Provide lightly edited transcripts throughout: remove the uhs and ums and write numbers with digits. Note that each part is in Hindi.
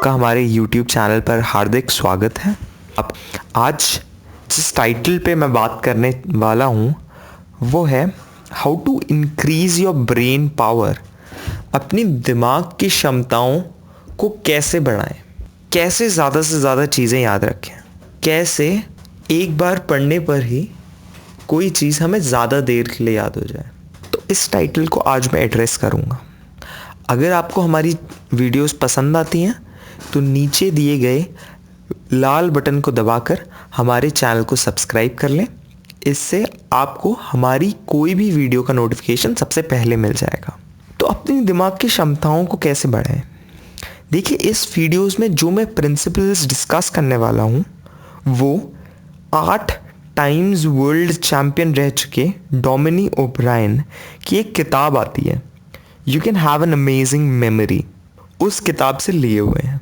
आपका हमारे YouTube चैनल पर हार्दिक स्वागत है। अब आज जिस टाइटल पे मैं बात करने वाला हूँ वो है how to increase your brain power. अपनी दिमाग की क्षमताओं को कैसे बढ़ाएं, कैसे ज़्यादा से ज़्यादा चीज़ें याद रखें, कैसे एक बार पढ़ने पर ही कोई चीज़ हमें ज़्यादा देर के लिए याद हो जाए। तो इस टाइटल को आज मैं एड्रेस करूँगा। अगर आपको हमारी वीडियोस पसंद आती हैं तो नीचे दिए गए लाल बटन को दबाकर हमारे चैनल को सब्सक्राइब कर लें। इससे आपको हमारी कोई भी वीडियो का नोटिफिकेशन सबसे पहले मिल जाएगा। तो अपनी दिमाग की क्षमताओं को कैसे बढ़ाएं? देखिए, इस वीडियोस में जो मैं प्रिंसिपल्स डिस्कस करने वाला हूँ वो 8 टाइम्स वर्ल्ड चैम्पियन रह चुके डोमिनी ओब्रायन की एक किताब आती है, you can have an amazing memory, उस किताब से लिए हुए हैं।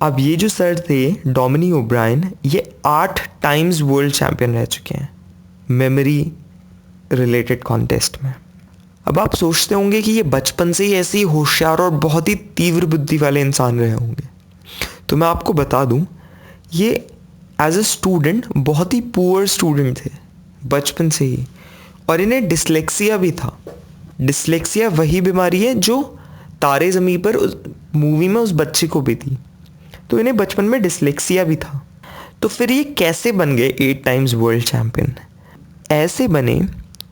अब ये जो सर थे डोमिनी ओब्रायन, ये 8 टाइम्स वर्ल्ड चैम्पियन रह चुके हैं मेमोरी रिलेटेड कॉन्टेस्ट में। अब आप सोचते होंगे कि ये बचपन से ही ऐसे ही होशियार और बहुत ही तीव्र बुद्धि वाले इंसान रहे होंगे। तो मैं आपको बता दूं, ये एज अ स्टूडेंट बहुत ही पुअर स्टूडेंट थे बचपन से ही, और इन्हें डिसलेक्सिया भी था। डिसलेक्सिया वही बीमारी है जो तारे ज़मीं पर उस मूवी में उस बच्चे को भी थी। तो इन्हें बचपन में डिसलेक्सिया भी था। तो फिर ये कैसे बन गए 8 टाइम्स वर्ल्ड चैम्पियन? ऐसे बने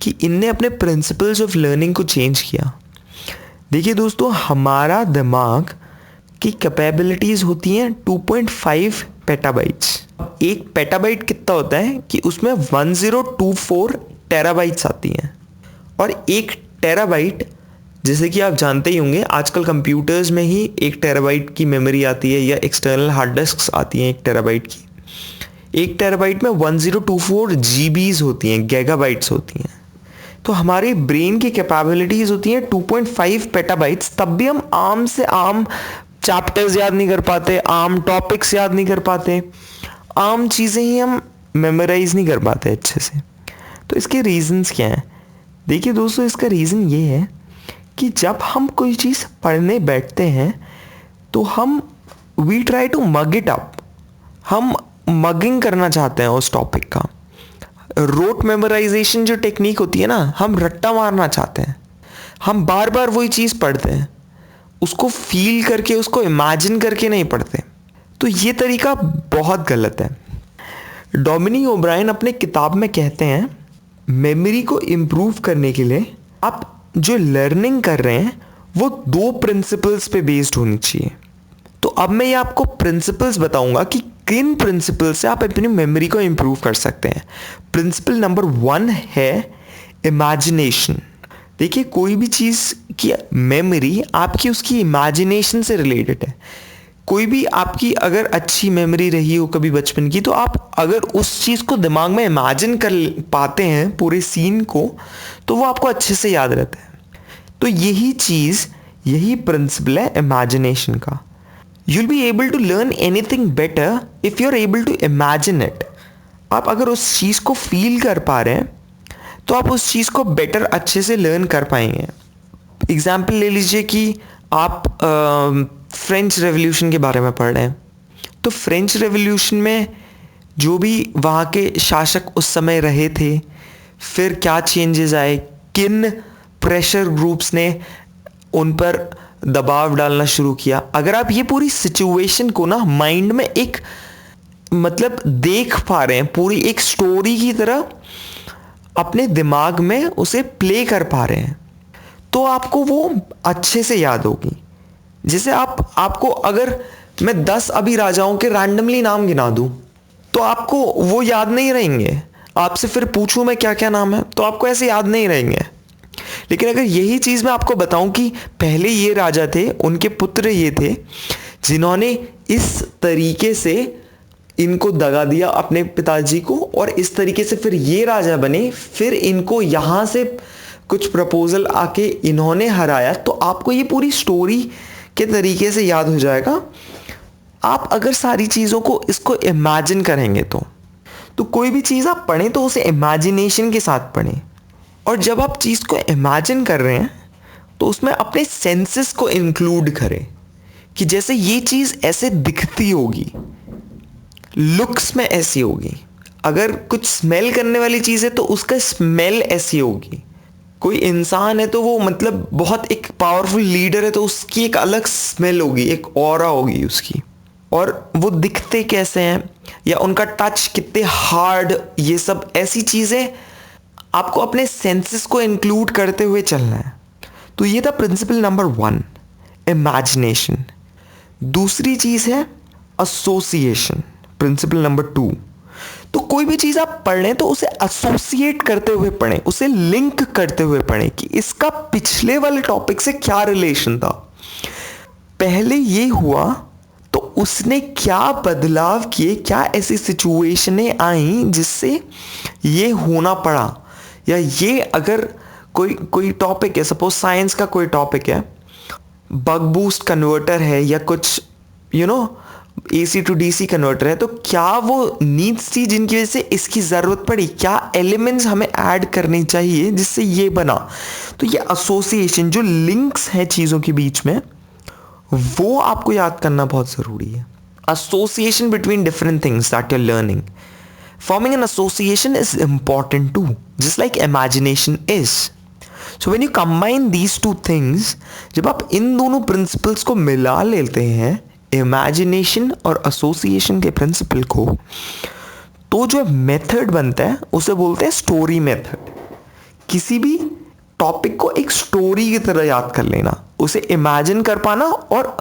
कि इनने अपने प्रिंसिपल्स ऑफ लर्निंग को चेंज किया। देखिए दोस्तों, हमारा दिमाग की कैपेबिलिटीज़ होती हैं 2.5 पेटाबाइट्स। एक पेटाबाइट कितना होता है कि उसमें 1024 टेराबाइट्स आती हैं, और एक टेराबाइट, जैसे कि आप जानते ही होंगे, आजकल कंप्यूटर्स में ही 1 टेराबाइट की मेमोरी आती है या एक्सटर्नल हार्ड डिस्क्स आती हैं 1 टेराबाइट की। 1 टेराबाइट में 1024 जीबीज होती हैं, गीगाबाइट्स होती हैं। तो हमारे ब्रेन की कैपेबिलिटीज़ होती हैं 2.5 पेटाबाइट्स। तब भी हम आम से आम चैप्टर्स याद नहीं कर पाते, आम टॉपिक्स याद नहीं कर पाते, आम चीज़ें ही हम मेमोराइज नहीं कर पाते अच्छे से। तो इसके रीजंस क्या हैं? देखिए दोस्तों, इसका रीज़न ये है कि जब हम कोई चीज़ पढ़ने बैठते हैं तो हम we try to mug it up, हम मगिंग करना चाहते हैं उस टॉपिक का। रोट मेमोराइजेशन जो टेक्निक होती है ना, हम रट्टा मारना चाहते हैं, हम बार बार वही चीज़ पढ़ते हैं, उसको फील करके, उसको इमेजिन करके नहीं पढ़ते। तो ये तरीका बहुत गलत है। डोमिनी ओब्रायन अपने किताब में कहते हैं मेमोरी को इम्प्रूव करने के लिए आप जो लर्निंग कर रहे हैं वो 2 प्रिंसिपल्स पे बेस्ड होनी चाहिए। तो अब मैं ये आपको प्रिंसिपल्स बताऊंगा कि किन प्रिंसिपल्स से आप अपनी मेमोरी को इम्प्रूव कर सकते हैं। प्रिंसिपल नंबर 1 है इमेजिनेशन। देखिए, कोई भी चीज़ की मेमोरी आपकी उसकी इमेजिनेशन से रिलेटेड है। कोई भी आपकी अगर अच्छी मेमोरी रही हो कभी बचपन की, तो आप अगर उस चीज़ को दिमाग में इमेजिन कर पाते हैं पूरे सीन को, तो वो आपको अच्छे से याद रहता है। तो यही चीज़, यही प्रिंसिपल है इमेजिनेशन का। You'll be able to learn anything better if you are able to imagine it. आप अगर उस चीज़ को फील कर पा रहे हैं तो आप उस चीज़ को बेटर अच्छे से लर्न कर पाएंगे। एग्जाम्पल ले लीजिए कि आप फ्रेंच रेवोल्यूशन के बारे में पढ़ रहे हैं। तो फ्रेंच रेवोल्यूशन में जो भी वहाँ के शासक उस समय रहे थे, फिर क्या चेंजेस आए, किन प्रेशर ग्रुप्स ने उन पर दबाव डालना शुरू किया। अगर आप ये पूरी सिचुएशन को ना माइंड में एक मतलब देख पा रहे हैं, पूरी एक स्टोरी की तरह अपने दिमाग में उसे प्ले कर पा रहे हैं, तो आपको वो अच्छे से याद होगी। जैसे आपको अगर मैं 10 अभी राजाओं के रैंडमली नाम गिना दूं तो आपको वो याद नहीं रहेंगे। आपसे फिर पूछूं मैं क्या क्या नाम है, तो आपको ऐसे याद नहीं रहेंगे। लेकिन अगर यही चीज़ मैं आपको बताऊं कि पहले ये राजा थे, उनके पुत्र ये थे जिन्होंने इस तरीके से इनको दगा दिया अपने पिताजी को, और इस तरीके से फिर ये राजा बने, फिर इनको यहाँ से कुछ प्रपोजल आके इन्होंने हराया, तो आपको ये पूरी स्टोरी के तरीके से याद हो जाएगा। आप अगर सारी चीज़ों को इसको इमेजिन करेंगे तो कोई भी चीज़ आप पढ़ें तो उसे इमेजिनेशन के साथ पढ़ें। और जब आप चीज़ को इमेजिन कर रहे हैं तो उसमें अपने सेंसेस को इंक्लूड करें कि जैसे ये चीज़ ऐसे दिखती होगी, लुक्स में ऐसी होगी, अगर कुछ स्मेल करने वाली चीज़ है तो उसका स्मेल ऐसी होगी, कोई इंसान है तो वो मतलब बहुत एक पावरफुल लीडर है तो उसकी एक अलग स्मेल होगी, एक ऑरा होगी उसकी, और वो दिखते कैसे हैं या उनका टच कितने हार्ड, ये सब ऐसी चीज़ें आपको अपने सेंसेस को इंक्लूड करते हुए चलना है। तो ये था प्रिंसिपल नंबर 1, इमेजिनेशन। दूसरी चीज़ है एसोसिएशन, प्रिंसिपल नंबर 2। तो कोई भी चीज़ आप पढ़ लें तो उसे एसोसिएट करते हुए पढ़ें, उसे लिंक करते हुए पढ़ें कि इसका पिछले वाले टॉपिक से क्या रिलेशन था, पहले ये हुआ तो उसने क्या बदलाव किए, क्या ऐसी सिचुएशनें आई जिससे ये होना पड़ा, या ये अगर कोई टॉपिक है, सपोज साइंस का कोई टॉपिक है, बक बूस्ट कन्वर्टर है या कुछ AC टू DC कन्वर्टर है, तो क्या वो नीड्स थी जिनकी वजह से इसकी ज़रूरत पड़ी, क्या एलिमेंट्स हमें ऐड करने चाहिए जिससे ये बना। तो ये एसोसिएशन, जो लिंक्स हैं चीज़ों के बीच में, वो आपको याद करना बहुत ज़रूरी है। Association between different things that you are learning, forming an association is important too, just like imagination is. So when you combine these two things, जब आप इन दोनों प्रिंसिपल्स को मिला लेते हैं, इमेजिनेशन और एसोसिएशन के प्रिंसिपल को, तो जो मेथड बनता है उसे बोलते हैं स्टोरी मेथड। किसी भी टॉपिक को एक स्टोरी की तरह याद कर लेना, उसे इमेजिन कर पाना, और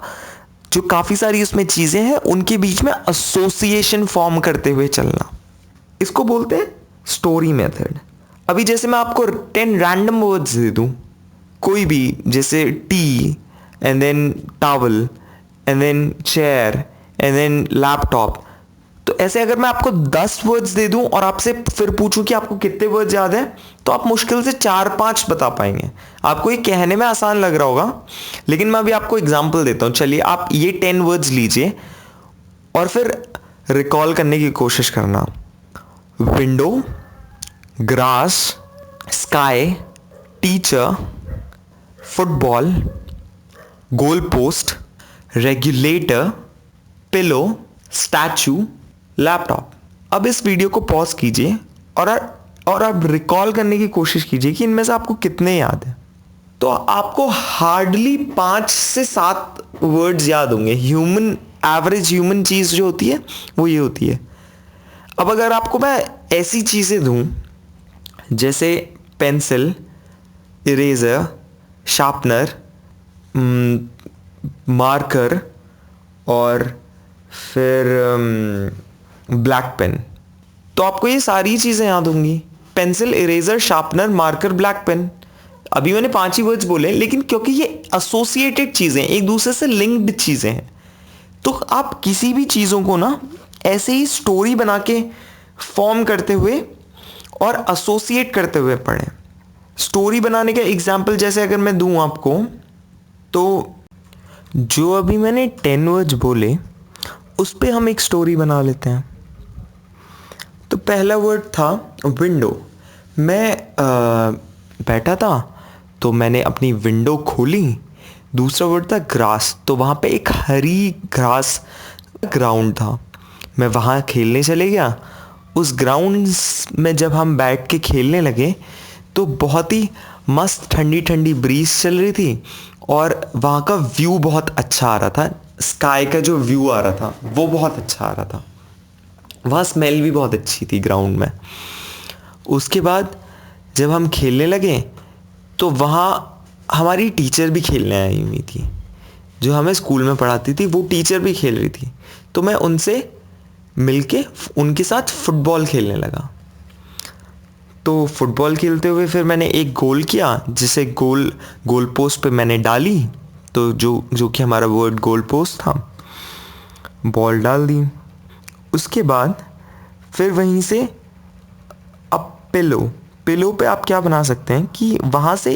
जो काफ़ी सारी उसमें चीज़ें हैं उनके बीच में एसोसिएशन फॉर्म करते हुए चलना, इसको बोलते हैं स्टोरी मेथड। अभी जैसे मैं आपको 10 रैंडम वर्ड्स दे दूं, कोई भी, जैसे tea and then towel and then chair and then laptop, तो ऐसे अगर मैं आपको 10 वर्ड्स दे दूं और आपसे फिर पूछूं कि आपको कितने वर्ड्स याद है, तो आप मुश्किल से 4-5 बता पाएंगे। आपको ये कहने में आसान लग रहा होगा, लेकिन मैं अभी आपको एग्जांपल देता हूं। चलिए आप ये 10 वर्ड्स लीजिए और फिर रिकॉल करने की कोशिश करना। Window, grass, sky, teacher, football, goal post, regulator, pillow, statue, laptop. अब इस वीडियो को पॉज कीजिए और आप रिकॉल करने की कोशिश कीजिए कि इनमें से आपको कितने याद हैं। तो आपको हार्डली 5 से 7 वर्ड्स याद होंगे। एवरेज ह्यूमन चीज़ जो होती है वो ये होती है। अब अगर आपको मैं ऐसी चीज़ें दूं जैसे पेंसिल, इरेज़र, शार्पनर, मार्कर और फिर ब्लैक पेन, तो आपको ये सारी चीज़ें याद होंगी। Pencil, eraser, sharpener, marker, black pen. अभी मैंने 5 ही वर्ड्स बोले, लेकिन क्योंकि ये एसोसिएटेड चीज़ें, एक दूसरे से लिंक्ड चीज़ें हैं, तो आप किसी भी चीज़ों को ना ऐसे ही स्टोरी बना के फॉर्म करते हुए और एसोसिएट करते हुए पढ़ें। स्टोरी बनाने का एग्जाम्पल जैसे अगर मैं दूं आपको, तो जो अभी मैंने 10 वर्ड्स बोले उस पे हम एक स्टोरी बना लेते हैं। तो पहला वर्ड था विंडो। मैं बैठा था तो मैंने अपनी विंडो खोली। दूसरा वर्ड था ग्रास, तो वहाँ पे एक हरी ग्रास ग्राउंड था, मैं वहाँ खेलने चले गया। उस ग्राउंड में जब हम बैठ के खेलने लगे तो बहुत ही मस्त ठंडी ठंडी ब्रीज चल रही थी और वहाँ का व्यू बहुत अच्छा आ रहा था। स्काई का जो व्यू आ रहा था वो बहुत अच्छा आ रहा था। वहाँ स्मेल भी बहुत अच्छी थी ग्राउंड में। उसके बाद जब हम खेलने लगे तो वहाँ हमारी टीचर भी खेलने आई हुई थी, जो हमें स्कूल में पढ़ाती थी, वो टीचर भी खेल रही थी। तो मैं उनसे मिलके उनके साथ फुटबॉल खेलने लगा। तो फुटबॉल खेलते हुए फिर मैंने एक गोल किया, जिसे गोल पोस्ट पे मैंने डाली। तो जो कि हमारा वर्ड गोल पोस्ट था, बॉल डाल दी। उसके बाद फिर वहीं से अब पिलो पे आप क्या बना सकते हैं कि वहाँ से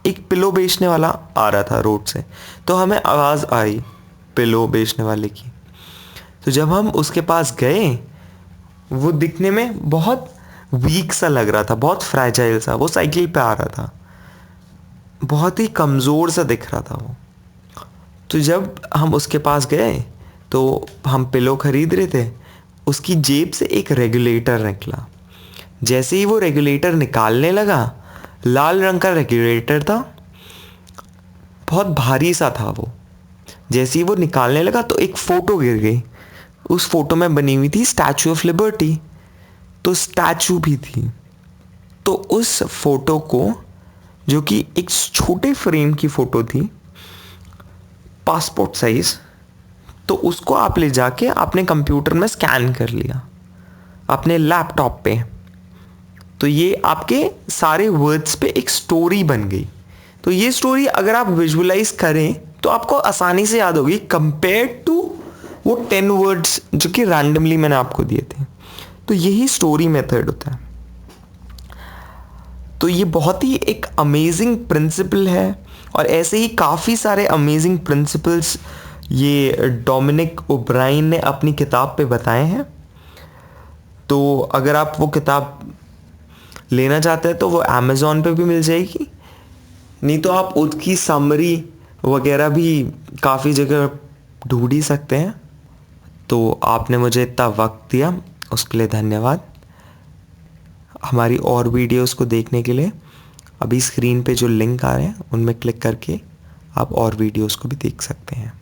एक पिलो बेचने वाला आ रहा था रोड से, तो हमें आवाज़ आई पिलो बेचने वाले की। तो जब हम उसके पास गए, वो दिखने में बहुत वीक सा लग रहा था, बहुत फ्रैजाइल सा। वो साइकिल पे आ रहा था, बहुत ही कमज़ोर सा दिख रहा था वो। तो जब हम उसके पास गए तो हम पिलो खरीद रहे थे, उसकी जेब से एक रेगुलेटर निकला। जैसे ही वो रेगुलेटर निकालने लगा, लाल रंग का रेगुलेटर था, बहुत भारी सा था वो। जैसे ही वो निकालने लगा तो एक फ़ोटो गिर गई। उस फोटो में बनी हुई थी स्टैचू ऑफ लिबर्टी, तो स्टैचू भी थी। तो उस फोटो को, जो कि एक छोटे फ्रेम की फ़ोटो थी, पासपोर्ट साइज़, तो उसको आप ले जाके अपने कंप्यूटर में स्कैन कर लिया अपने लैपटॉप पे। तो ये आपके सारे वर्ड्स पे एक स्टोरी बन गई। तो ये स्टोरी अगर आप विजुअलाइज करें तो आपको आसानी से याद होगी, कंपेयर टू वो 10 वर्ड्स जो कि रैंडमली मैंने आपको दिए थे। तो यही स्टोरी मेथड होता है। तो ये बहुत ही एक अमेजिंग प्रिंसिपल है, और ऐसे ही काफ़ी सारे अमेजिंग प्रिंसिपल्स ये डोमिनिक ओब्राइन ने अपनी किताब पे बताए हैं। तो अगर आप वो किताब लेना चाहते हैं तो वो अमेज़ॉन पे भी मिल जाएगी, नहीं तो आप उसकी समरी वगैरह भी काफ़ी जगह ढूंढ ही सकते हैं। तो आपने मुझे इतना वक्त दिया, उसके लिए धन्यवाद। हमारी और वीडियोस को देखने के लिए अभी स्क्रीन पे जो लिंक आ रहे हैं उनमें क्लिक करके आप और वीडियोस को भी देख सकते हैं।